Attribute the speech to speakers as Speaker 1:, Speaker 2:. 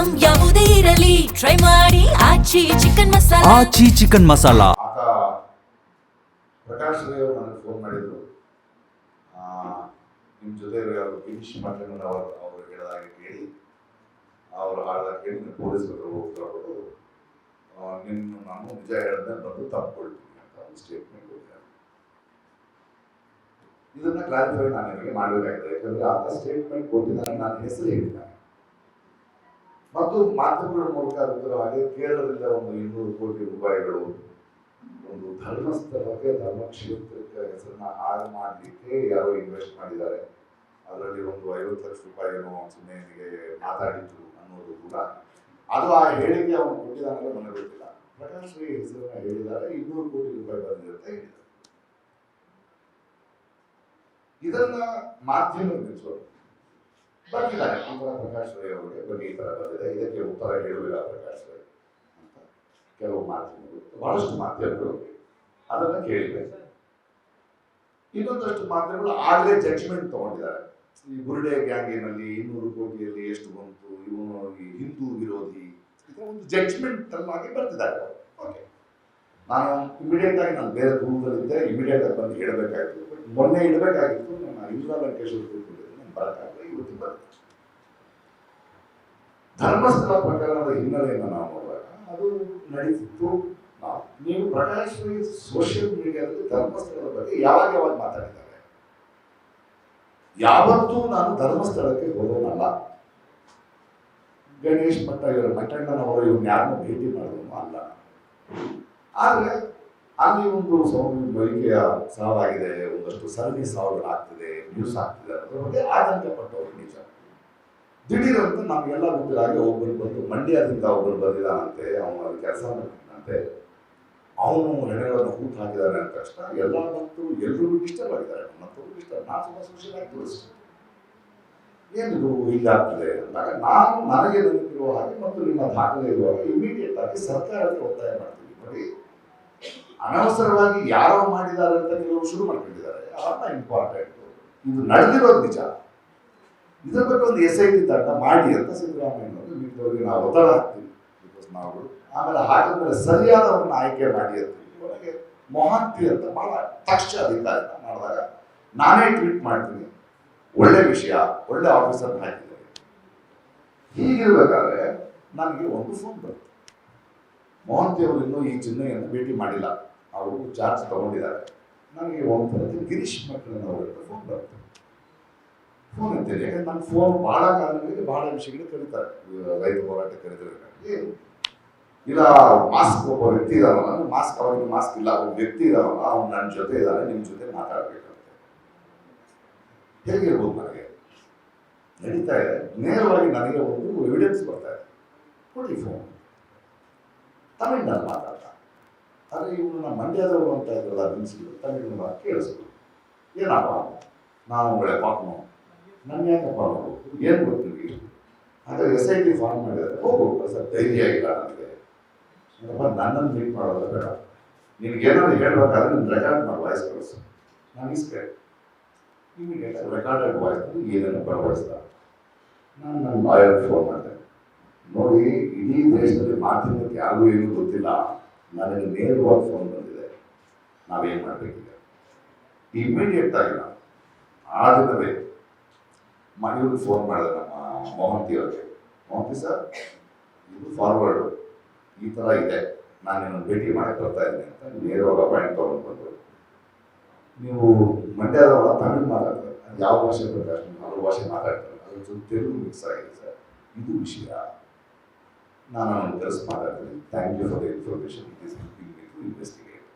Speaker 1: Item ಯಾವುದೇ ಇರಲಿ try ಮಾಡಿ ಆಚಿ ಚಿಕನ್ ಮಸಾಲಾ.
Speaker 2: ಆಚಿ ಚಿಕನ್ ಮಸಾಲಾ.
Speaker 3: ಆತ ಪ್ರಕಾಶ್ ರೈ ಅವರು ನನಗೆ ಫೋನ್ ಮಾಡಿದ್ರು. ನಿಮ್ಮ ಜೊತೆ ಫಿನಿಶ್ ಮಾಡ್ಕೊಂಡು ಅವರು ಹೇಳಿದಾಗೆ ಕೇಳಿ ಅವರು ಹಾಡಿದಾಗ ಕೇಳಿ ನೀವು ಪೊಲೀಸರು ಉತ್ತರ ಕೊಟ್ಟು ನಿನ್ನ ನಾನು ನಿಜ ಹೇಳಿದ್ರೆ ಬಂದು ತಪ್ಪಿಕೊಳ್ತೀನಿ ಅಂತ ಒಂದು ಸ್ಟೇಟ್ಮೆಂಟ್ ಕೊಟ್ಟಿದ್ದಾರೆ. ಇದನ್ನ ಕ್ಲಾರಿಫೈ ನಾನು ನಿಮಗೆ ಮಾಡಬೇಕಾಗಿದೆ. ಯಾಕಂದ್ರೆ ಆತ ಸ್ಟೇಟ್ಮೆಂಟ್ ಕೊಟ್ಟಿದ್ದಾನೆ, ನಾನು ಹೆಸರು ಹೇಳಿದ್ದಾನೆ ಮತ್ತು ಮಾಧ್ಯಮಗಳ ಮೂಲಕ ಅದರ ಹಾಗೆ ಕೇರಳದಿಂದ ಒಂದು 200 ಕೋಟಿ ರೂಪಾಯಿಗಳು ಒಂದು ಧರ್ಮಸ್ಥಳಕ್ಕೆ ಧರ್ಮಕ್ಷೇತ್ರಕ್ಕೆ ಹೆಸರನ್ನ ಹಾಳು ಮಾಡಲಿಕ್ಕೆ ಯಾರೋ ಇನ್ವೆಸ್ಟ್ ಮಾಡಿದ್ದಾರೆ. ಅದರಲ್ಲಿ ಒಂದು 50 ಲಕ್ಷ ರೂಪಾಯಿನೋ ಸುಮ್ಮನೆ ಮಾತಾಡಿದ್ರು ಅನ್ನೋದು ಕೂಡ ಅದು ಆ ಹೇಳಿಕೆ ಅವನು ಕೊಟ್ಟಿದ್ದಾನಲ್ಲ ನನಗೆ ಗೊತ್ತಿಲ್ಲ. ಪ್ರಕಾಶ್ ರೈ ಹೆಸರನ್ನ ಹೇಳಿದ್ದಾರೆ, 200 ಕೋಟಿ ರೂಪಾಯಿ ಬಂದಿದೆ ಅಂತ ಹೇಳಿದ್ದಾರೆ. ಇದನ್ನ ಮಾಧ್ಯಮ ನಿಲ್ಲಿಸೋದು ಬರ್ತಿದ್ದಾರೆ ಈ ತರ ಪ್ರಕಾಶ್ ರೈ ಅವರಿಗೆ ಬನ್ನಿ ಈ ತರ ಬಂದಿದೆ, ಇದಕ್ಕೆ ಉತ್ತರ ಹೇಳುವಿಲ್ಲ ಪ್ರಕಾಶ್ ರೈ ಅಂತ ಕೆಲವು ಮಾಧ್ಯಮಗಳು, ಬಹಳಷ್ಟು ಮಾಧ್ಯಮಗಳು ಅದನ್ನ ಕೇಳಿವೆ. ಇನ್ನೊಂದಷ್ಟು ಮಾಧ್ಯಮಗಳು ಆಗಲೇ ಜಡ್ಜ್ಮೆಂಟ್ ತಗೊಂಡಿದ್ದಾರೆ. ಈ ಬುರ್ಡೆ ಗ್ಯಾಂಗಿನಲ್ಲಿ 200 ಕೋಟಿಯಲ್ಲಿ ಎಷ್ಟು ಬಂತು, ಇವನು ಈ ಹಿಂದೂ ವಿರೋಧಿ, ಒಂದು ಜಡ್ಜ್ಮೆಂಟ್ ಆಗಿ ಬರ್ತಿದ್ದಾರೆ. ಓಕೆ, ನಾನು ಇಮಿಡಿಯೇಟ್ ಆಗಿ ನಾನು ಬೇರೆ ದೂರದಲ್ಲಿದ್ದೆ, ಇಮಿಡಿಯೇಟ್ ಆಗಿ ಬಂದು ಹೇಳಬೇಕಾಗಿತ್ತು. ಬಟ್ ಮೊನ್ನೆ ಇಡಬೇಕಾಗಿತ್ತು, ನಾನು ಇಂದಿರಾ ಲಂಕೇಶ್ವರ ಕೂತ್ಕೊಂಡಿದ್ದೆ, ನಾನು ಬರೋಕ್ಕಾಗಲ್ಲ, ಇವತ್ತು ಬರುತ್ತೆ. ಧರ್ಮಸ್ಥಳ ಪ್ರಕರಣದ ಹಿನ್ನೆಲೆಯನ್ನು ನಾವು ನೋಡುವಾಗ ಅದು ನಡೀತಿತ್ತು. ನೀವು ಪ್ರಕಾಶ್ ರೈ ಸೋಷಿಯಲ್ ಮೀಡಿಯಾದಲ್ಲಿ ಧರ್ಮಸ್ಥಳದ ಬಗ್ಗೆ ಯಾವಾಗ ಮಾತಾಡಿದ್ದಾರೆ? ಯಾವತ್ತೂ ನಾನು ಧರ್ಮಸ್ಥಳಕ್ಕೆ ಹೋಗೋನಲ್ಲ. ಗಣೇಶ್ ಮಠ ಇವರ ಮಠಣ್ಣನವರು ಇವ್ರನ್ನ ಯಾರನ್ನೂ ಭೇಟಿ ಮಾಡೋನು ಅಲ್ಲ. ಆದರೆ ಅಲ್ಲಿ ಒಂದು ವೈದ್ಯಕೀಯ ಸಾವಾಗಿದೆ, ಒಂದಷ್ಟು ಸರಣಿ ಸಾವುಗಳಾಗ್ತಿದೆ, ನ್ಯೂಸ್ ಆಗ್ತಿದೆ, ಅದರ ಬಗ್ಗೆ ಆತಂಕ ಪಟ್ಟವರು ನಿಜ. ದಿಢೀರಂತ ನಮಗೆಲ್ಲ ಗೊತ್ತಿಲ್ಲ, ಒಬ್ಬರು ಬಂದು ಮಂಡ್ಯದಿಂದ ಒಬ್ಬರು ಬಂದಿದ್ದಾನಂತೆ, ಅವನು ಅಲ್ಲಿ ಕೆಲಸ ಮಾಡ್ತಾನಂತೆ, ಅವನು ಹೆಣೆಗಳನ್ನು ಹೂತು ಹಾಕಿದ್ದಾನೆ ಅಂದ ತಕ್ಷಣ ಎಲ್ಲ ಭಕ್ತರು ಎಲ್ರಿಗೂ ಡಿಸ್ಟರ್ಬ್ ಆಗಿದ್ದಾರೆ. ಮತ್ತೊಬ್ಬರು ಡಿಸ್ಟರ್ಬ್, ನಾನು ತುಂಬ ಸೋಷಿಯಲ್ ಆಕ್ಟಿವಿಸ್ಟ್, ಏನಿದು ಹೀಗಾಗ್ತದೆ ಅಂದಾಗ ನಾನು ನನಗೆ ನೆನಪಿರುವ ಹಾಗೆ ಮತ್ತು ನಿಮ್ಮ ದಾಖಲೆ ಇರುವಾಗ ಇಮಿಡಿಯೇಟ್ ಆಗಿ ಸರ್ಕಾರಕ್ಕೆ ಒತ್ತಾಯ ಮಾಡ್ತೀವಿ. ನೋಡಿ, ಅನವಸರವಾಗಿ ಯಾರೋ ಮಾಡಿದ್ದಾರೆ ಅಂತ ಕೆಲವರು ಶುರು ಮಾಡ್ಕೊಂಡಿದ್ದಾರೆ, ಅಲ್ಲ ಇಂಪಾರ್ಟೆಂಟ್, ಇದು ನಡೆದಿರೋದು ನಿಜ. ಇದರ ಬಗ್ಗೆ ಒಂದು SIT ತಂಡ ಮಾಡಿ ಅಂತ ಸಿದ್ದರಾಮಯ್ಯನವರು ಮಿಕ್ಕವರಿಗೆ ನಾವು ಒತ್ತಡ ಹಾಕ್ತೀವಿ. ಬಿಕಾಸ್ ನಾವು ಆಮೇಲೆ ಹಾಕಿದ್ಮೇಲೆ ಸರಿಯಾದವ್ರನ್ನ ಆಯ್ಕೆ ಮಾಡಿ ಅಂತೀವಿ. ಒಳಗೆ ಮೊಹಾಂತಿ ಅಂತ ಬಹಳ ತಕ್ಷ ಅಧಿಕಾರಿ ಮಾಡಿದಾಗ ನಾನೇ ಟ್ವೀಟ್ ಮಾಡ್ತೀನಿ, ಒಳ್ಳೆ ವಿಷಯ, ಒಳ್ಳೆ ಆಫೀಸರ್ ಹಾಕಿದ್ದಾರೆ. ಹೀಗಿರ್ಬೇಕಾದ್ರೆ ನನಗೆ ಒಂದು ಫೋನ್ ಬರುತ್ತೆ. ಮೊಹಂತಿ ಅವರು ಇನ್ನೂ ಈ ಚಿಹ್ನೆಯನ್ನು ಭೇಟಿ ಮಾಡಿಲ್ಲ, ಅವರು ಚಾರ್ಜ್ ತಗೊಂಡಿದ್ದಾರೆ. ನನಗೆ ಒಂದು ಬರುತ್ತೆ, ಗಿರೀಶ್ ಮಠಣ್ಣನವರಿಂದ ಫೋನ್ ಬರುತ್ತೆ. ಫೋನ್ ಅಂತೀನಿ, ಯಾಕಂದ್ರೆ ನನ್ನ ಫೋನ್ ಬಹಳ ಕಾರಣಗಳಿಗೆ ಬಹಳ ವಿಷಯಗಳು ಕರೀತಾರೆ. ರೈತ ಹೋರಾಟ ಕರೀತಾರೆ, ಇಲ್ಲ ಮಾಸ್ಕ್ ಒಬ್ಬ ವ್ಯಕ್ತಿ ಇದಾರಲ್ಲ, ಮಾಸ್ಕ್ ಅವರಿಗೆ ಮಾಸ್ಕ್ ಇಲ್ಲ, ಒಬ್ಬ ವ್ಯಕ್ತಿ ಇದಾರಲ್ಲ, ಅವ್ನು ನನ್ನ ಜೊತೆ ಇದ್ದಾನೆ, ನಿಮ್ಮ ಜೊತೆ ಮಾತಾಡ್ಬೇಕಂತೆ. ಹೇಗಿರ್ಬೋದು? ನನಗೆ ನಡೀತಾ ಇದೆ, ನೇರವಾಗಿ ನನಗೆ ಒಂದು ಎವಿಡೆನ್ಸ್ ಬರ್ತಾ ಇದೆ, ಕೊಡಿ ಫೋನ್. ತಮಿಳ್ನಲ್ಲಿ ಮಾತಾಡ್ತಾ, ಆದರೆ ಇವನು ನಮ್ಮ ಮಂಡ್ಯದವರು ಅಂತ ಇದ್ರಲ್ಲ, ನಿಲ್ಸಿದ್ರು, ತಮಿಳ್ನ ಕೇಳಿಸ್ಬೋದು. ಏನಪ್ಪ, ನಾನು ಒಳ್ಳೆ ಪಾಕ್ನೋ, ನನ್ನ ಯಾಕಪ್ಪ ನೋಡು, ಏನು ಗೊತ್ತು ನಿಮಗೆ? ಹಾಗಾದ್ರೆ SIT ಫಾರ್ಮ್ ಮಾಡಿದರೆ ಹೋಗು ಸರ್, ಧೈರ್ಯ ಇಲ್ಲ ನನಗೆ, ನನ್ನನ್ನು ಮೀಟ್ ಮಾಡೋದು ಬೇಡ, ನಿನಗೇನಾದ್ರು ಹೇಳ್ಬೇಕಾದ್ರೆ ನಿನ್ನ ರೆಕಾರ್ಡ್ ಮಾಡಿ ವಾಯ್ಸ್ ಕಳಿಸು, ನಾನು ಇಸ್ಕೆ ಇಮಿಡಿಯೇಟ್ ರೆಕಾರ್ಡೆಡ್ ವಾಯ್ಸ್ ಏನೇನು ಬರವಡಿಸ್ತಾರೆ. ನಾನು ನನ್ನ ಲಾಯರ್ ಫೋನ್ ಮಾಡಿದೆ, ನೋಡಿ ಇಡೀ ದೇಶದಲ್ಲಿ ಮಾಧ್ಯಮಕ್ಕೆ ಯಾರಿಗೂ ಏನೂ ಗೊತ್ತಿಲ್ಲ, ನನಗೆ ನೇರವಾಗಿ ಫೋನ್ ಬಂದಿದೆ, ನಾವೇನು ಮಾಡಬೇಕೀಗ? ಇಮಿಡಿಯೇಟ್ ಆಗಿ ನಾನು ಆ ದಿನವೇ ಮನೆಯವ್ರಿಗೆ ಫೋನ್ ಮಾಡಿದೆ, ನಮ್ಮ ಮೊಹಂತಿ ಅವರಿಗೆ. ಮೊಹಂತಿ ಸರ್, ಇದು ಫಾರ್ವರ್ಡು ಈ ಥರ ಇದೆ, ನಾನು ನಿಮ್ಮನ್ನು ಭೇಟಿ ಮಾಡಿ ಬರ್ತಾ ಇದ್ದೀನಿ ಅಂತ ನೇರವಾಗಿ ಅಪಾಯಿಂಟ್ ತೊಗೊಂಡು ಬಂದರು. ನೀವು ಮಂಡ್ಯದವರ ತಮಿಳು ಮಾತಾಡ್ತಾರೆ, ಯಾವ ಭಾಷೆ ಪ್ರಕಾಶ್, 4 ಭಾಷೆ ಮಾತಾಡ್ತಾರೆ, ಅದ್ರ ಜೊತೆ ತೆಲುಗು ಮಿಕ್ಸ್ ಆಗಿದೆ ಸರ್, ಇದು ವಿಷಯ, ನಾನು ಅವನು ಕರೆಸಿ ಮಾತಾಡ್ತೀನಿ, thank you for the information, it is helping me to investigate.